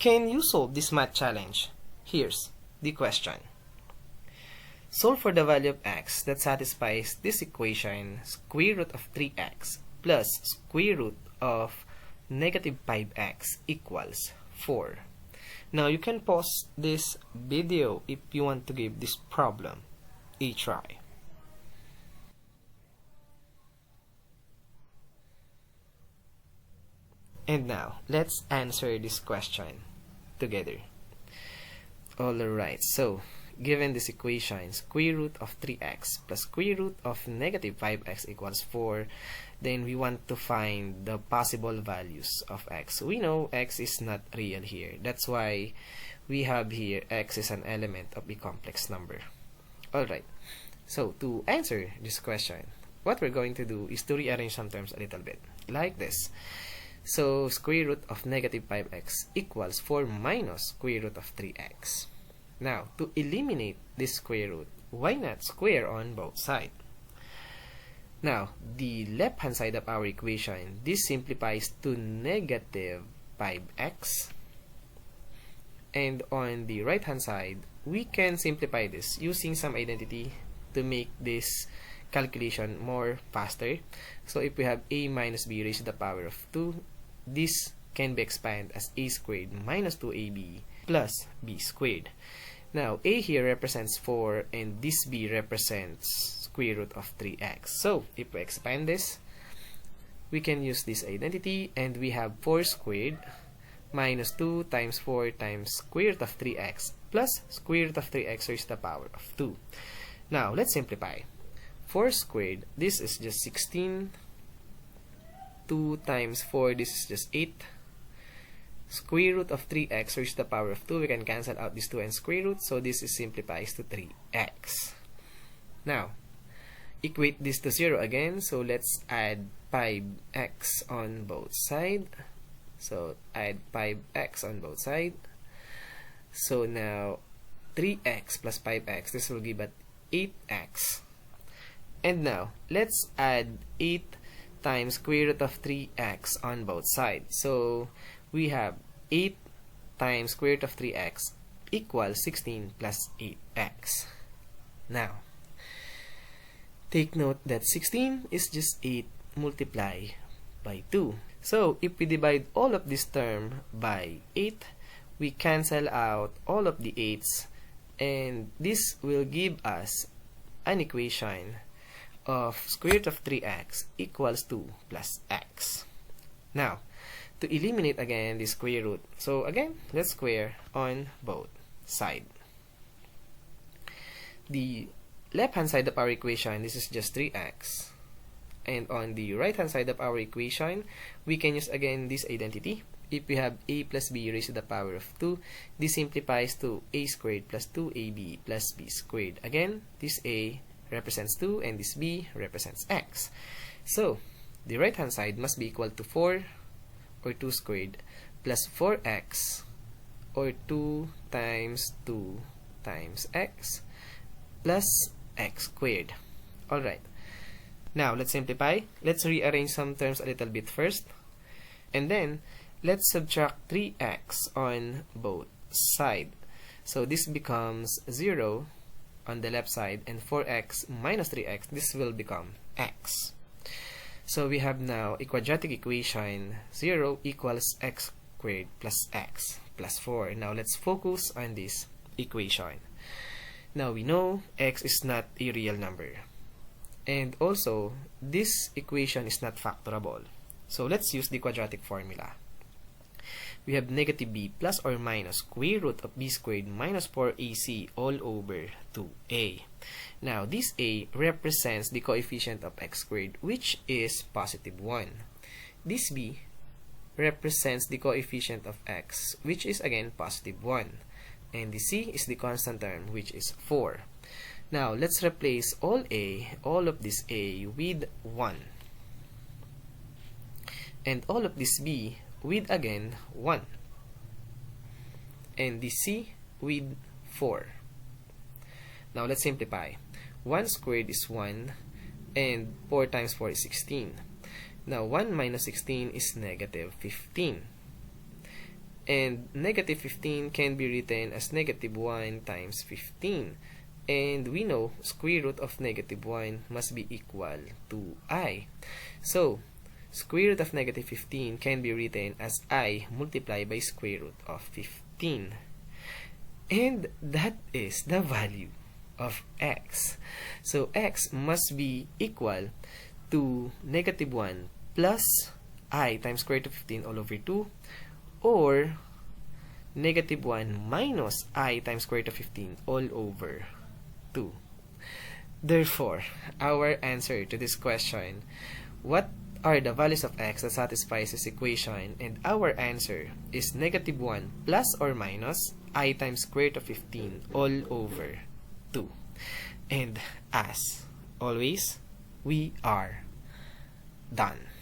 Can you solve this math challenge? Here's the question. Solve for the value of x that satisfies this equation, square root of 3x plus square root of negative 5x equals 4. Now you can pause this video if you want to give this problem a try. And now, let's answer this question together. Alright, so, given this equation, square root of 3x plus square root of negative 5x equals 4, then we want to find the possible values of x. We know x is not real here. That's why we have here x is an element of a complex number. Alright, so to answer this question, what we're going to do is to rearrange some terms a little bit, like this. So, square root of negative 5x equals 4 minus square root of 3x. Now, to eliminate this square root, why not square on both sides? Now, the left-hand side of our equation, this simplifies to negative 5x. And on the right-hand side, we can simplify this using some identity to make this calculation more faster. So, if we have a minus b raised to the power of 2, this can be expanded as a squared minus 2ab plus b squared. Now, a here represents 4 and this b represents square root of 3x. So, if we expand this, we can use this identity and we have 4 squared minus 2 times 4 times square root of 3x plus square root of 3x raised to the power of 2. Now, let's simplify. 4 squared, this is just 16. 2 times 4, this is just 8. Square root of 3x raised to the power of 2, we can cancel out this 2 and square root, so this is simplifies to 3x. Now, equate this to 0 again, so let's add 5x on both sides. So, add 5x on both sides. So, now, 3x plus 5x, this will give us 8x. And now, let's add 8 times square root of 3x on both sides. So, we have 8 times square root of 3x equals 16 plus 8x. Now, take note that 16 is just 8 multiplied by 2. So, if we divide all of this term by 8, we cancel out all of the 8's, and this will give us an equation of square root of 3x equals 2 plus x. Now, to eliminate again the square root, so again, let's square on both sides. The left-hand side of our equation, this is just 3x. And on the right-hand side of our equation, we can use again this identity. If we have a plus b raised to the power of 2, this simplifies to a squared plus 2ab plus b squared. Again, this a represents 2 and this b represents x. So, the right hand side must be equal to 4 or 2 squared plus 4x or 2 times 2 times x plus x squared. Alright. Now, let's simplify. Let's rearrange some terms a little bit first. And then, let's subtract 3x on both sides. So, this becomes 0 on the left side, and 4x minus 3x, this will become x. So we have now a quadratic equation, 0 equals x squared plus x plus 4. Now let's focus on this equation. Now we know x is not a real number. And also, this equation is not factorable. So let's use the quadratic formula. We have negative b plus or minus square root of b squared minus 4ac all over 2a. Now, this a represents the coefficient of x squared, which is positive 1. This b represents the coefficient of x, which is again positive 1. And the c is the constant term, which is 4. Now, let's replace all of this a with 1. And all of this b with again 1, and the c with 4. Now let's simplify. 1 squared is 1 and 4 times 4 is 16. Now 1 minus 16 is negative 15. And negative 15 can be written as negative 1 times 15. And we know square root of negative 1 must be equal to I. So, square root of negative 15 can be written as I multiplied by square root of 15. And that is the value of x. So, x must be equal to negative 1 plus I times square root of 15 all over 2, or negative 1 minus I times square root of 15 all over 2. Therefore, our answer to this question, what are the values of x that satisfies this equation? And our answer is negative 1 plus or minus I times square root of 15 all over 2. And as always, we are done.